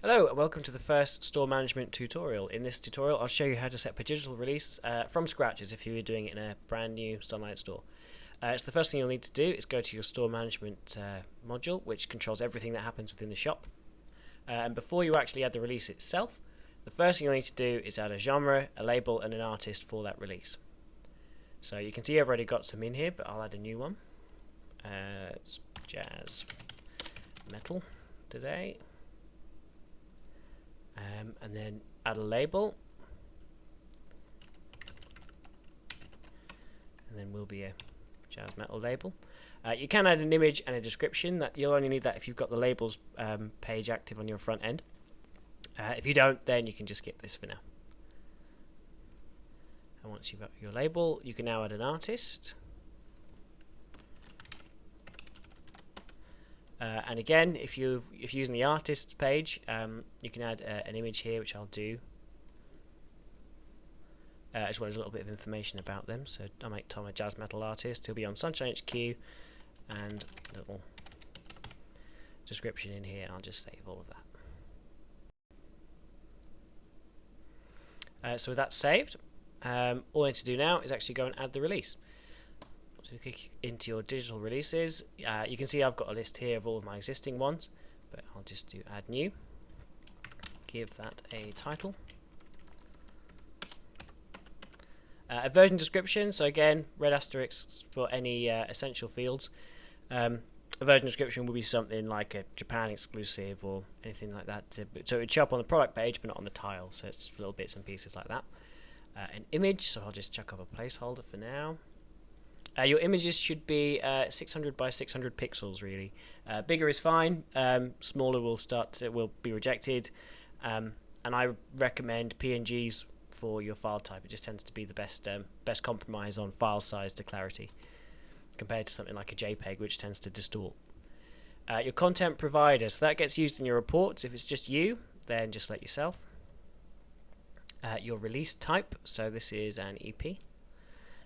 Hello and welcome to the first store management tutorial. In this tutorial I'll show you how to set up a digital release from scratch as if you were doing it in a brand new Sunlight store. So the first thing you'll need to do is go to your store management module, which controls everything that happens within the shop. And before you actually add the release itself, the first thing you'll need to do is add a genre, a label and an artist for that release. So you can see I've already got some in here, but I'll add a new one. It's jazz metal today. And then add a label, and then will be a jazz metal label. You can add an image and a description. That you'll only need that if you've got the labels page active on your front end. If you don't, then you can just skip this for now. And once you've got your label, you can now add an artist. And again, if you're using the artists page, you can add an image here, which I'll do, as well as a little bit of information about them. So I'll make Tom a jazz metal artist. He'll be on Sunshine HQ, and a little description in here. I'll just save all of that. So with that saved, all I need to do now is actually go and add the release. So click into your digital releases. You can see I've got a list here of all of my existing ones, but I'll just do add new. Give that a title. A version description, so again, red asterisks for any essential fields. A version description will be something like a Japan exclusive or anything like that. So it would show up on the product page, but not on the tile, so it's just little bits and pieces like that. An image, so I'll just chuck up a placeholder for now. Your images should be 600 by 600 pixels, really. Bigger is fine. Smaller will be rejected. And I recommend PNGs for your file type. It just tends to be the best compromise on file size to clarity, compared to something like a JPEG, which tends to distort. Your content provider, so that gets used in your reports. If it's just you, then just let yourself. Your release type, so this is an EP.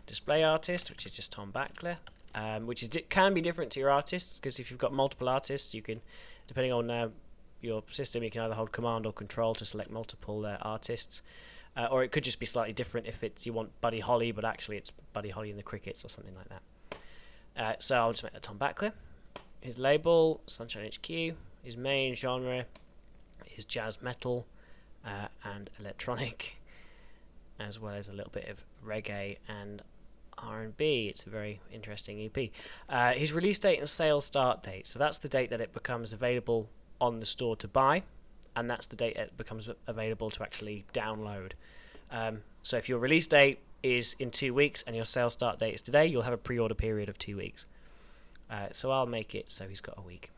Display artist, which is just Tom Backler, which can be different to your artists, because if you've got multiple artists, you can, depending on your system, you can either hold Command or Control to select multiple artists, or it could just be slightly different if you want Buddy Holly, but actually it's Buddy Holly and the Crickets or something like that. So I'll just make that Tom Backler. His label, Sunshine HQ. His main genre is jazz metal and electronic, as well as a little bit of reggae and R&B. It's a very interesting EP. His release date and sales start date. So that's the date that it becomes available on the store to buy, and that's the date it becomes available to actually download. So if your release date is in 2 weeks and your sales start date is today, you'll have a pre-order period of 2 weeks. So I'll make it so he's got a week.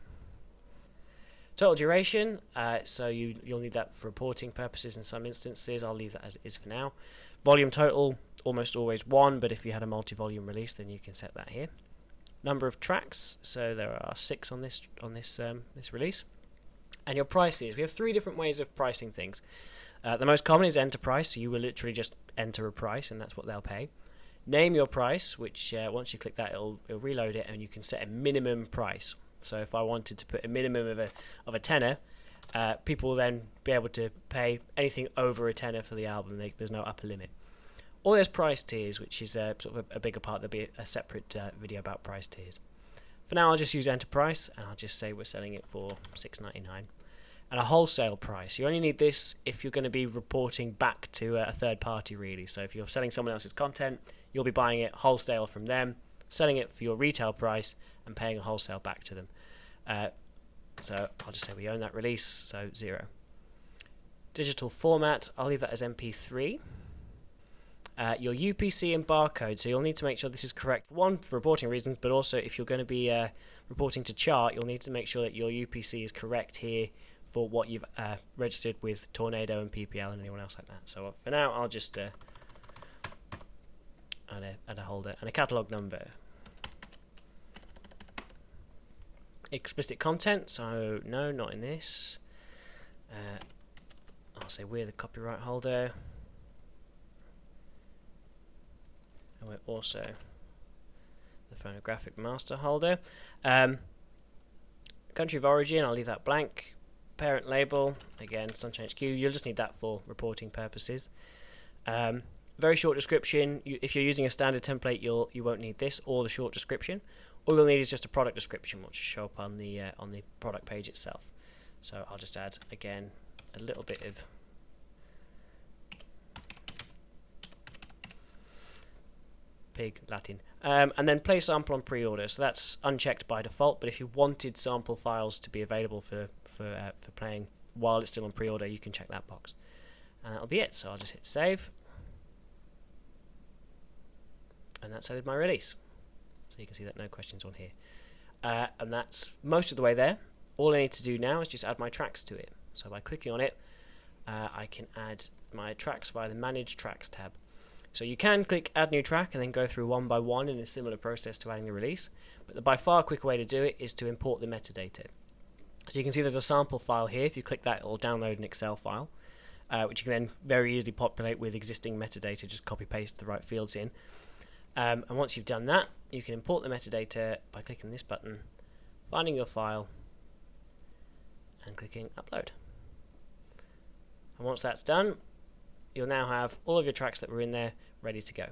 Total duration, so you'll need that for reporting purposes in some instances. I'll leave that as it is for now. Volume total, almost always 1, but if you had a multi-volume release, then you can set that here. Number of tracks, so there are 6 on this release. And your prices, we have 3 different ways of pricing things. The most common is enter price, so you will literally just enter a price, and that's what they'll pay. Name your price, which once you click that, it'll reload it, and you can set a minimum price. So if I wanted to put a minimum of a tenner, people will then be able to pay anything over a tenner for the album. There's no upper limit. Or there's price tiers, which is sort of a bigger part. There'll be a separate video about price tiers. For now, I'll just use enter price, and I'll just say we're selling it for $6.99. And a wholesale price. You only need this if you're going to be reporting back to a third party, really. So if you're selling someone else's content, you'll be buying it wholesale from them, selling it for your retail price, and paying a wholesale back to them. So I'll just say we own that release, so 0. Digital format, I'll leave that as MP3. Your UPC and barcode, so you'll need to make sure this is correct. One, for reporting reasons, but also if you're going to be reporting to chart, you'll need to make sure that your UPC is correct here for what you've registered with Tornado and PPL and anyone else like that. So for now, I'll just add a holder and a catalog number. Explicit content, so no, not in this. I'll say we're the copyright holder, and we're also the phonographic master holder. Country of origin, I'll leave that blank. parent label, again, Sunshine HQ, you'll just need that for reporting purposes. Very short description. If you're using a standard template, you won't need this or the short description. All you'll need is just a product description, which will show up on the product page itself. So I'll just add, again, a little bit of pig Latin, and then play sample on pre-order. So that's unchecked by default, but if you wanted sample files to be available for playing while it's still on pre-order, you can check that box, and that'll be it. So I'll just hit save, and that's added my release. So you can see that no questions on here, and that's most of the way there. All I need to do now is just add my tracks to it. So by clicking on it, I can add my tracks via the Manage Tracks tab. So you can click Add New Track and then go through one by one in a similar process to adding the release, but the by far quicker way to do it is to import the metadata. So you can see there's a sample file here. If you click that, it will download an Excel file, which you can then very easily populate with existing metadata, just copy-paste the right fields in. And once you've done that, you can import the metadata by clicking this button, finding your file, and clicking Upload. And once that's done, you'll now have all of your tracks that were in there ready to go.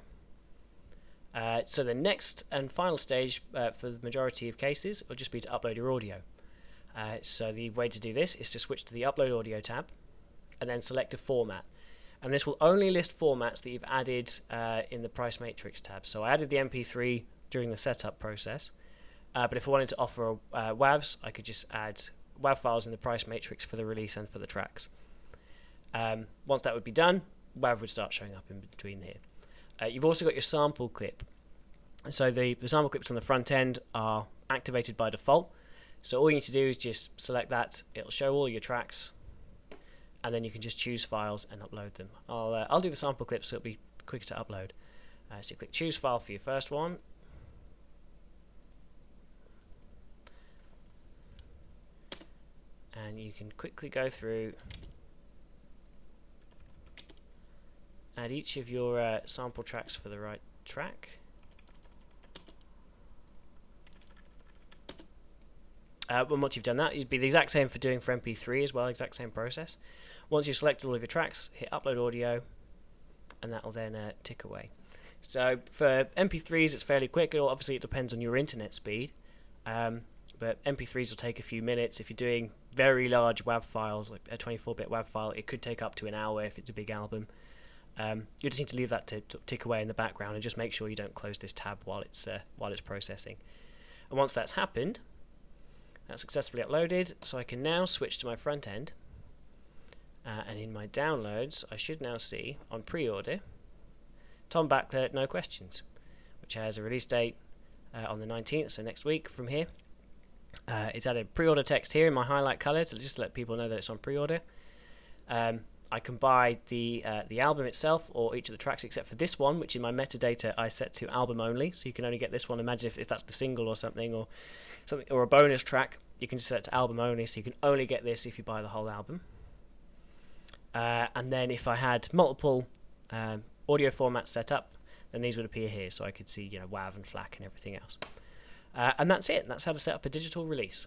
So the next and final stage for the majority of cases will just be to upload your audio. So the way to do this is to switch to the Upload Audio tab and then select a format. And this will only list formats that you've added in the Price Matrix tab. So I added the MP3 during the setup process, but if I wanted to offer WAVs, I could just add WAV files in the Price Matrix for the release and for the tracks. Once that would be done, WAV would start showing up in between here. You've also got your sample clip. So the sample clips on the front end are activated by default. So all you need to do is just select that. It'll show all your tracks, and then you can just choose files and upload them. I'll do the sample clips so it'll be quicker to upload. So you click Choose File for your first one. And you can quickly go through, add each of your sample tracks for the right track. Once you've done that, it'd be the exact same for doing for MP3 as well, exact same process. Once you've selected all of your tracks, hit Upload Audio, and that will then tick away. So for MP3s, it's fairly quick. Obviously, it depends on your internet speed, but MP3s will take a few minutes. If you're doing very large WAV files, like a 24-bit WAV file, it could take up to an hour if it's a big album. You just need to leave that to tick away in the background and just make sure you don't close this tab while it's processing. And once that's happened, that's successfully uploaded, so I can now switch to my front end, and in my downloads I should now see on pre-order Tom Backler No Questions, which has a release date on the 19th, so next week from here. It's added pre-order text here in my highlight colour to just let people know that it's on pre-order. I can buy the album itself or each of the tracks except for this one, which in my metadata I set to album only, so you can only get this one. Imagine if that's the single or something or a bonus track, you can just set it to album only, so you can only get this if you buy the whole album. And then if I had multiple audio formats set up, then these would appear here, so I could see WAV and FLAC and everything else. And that's it. That's how to set up a digital release.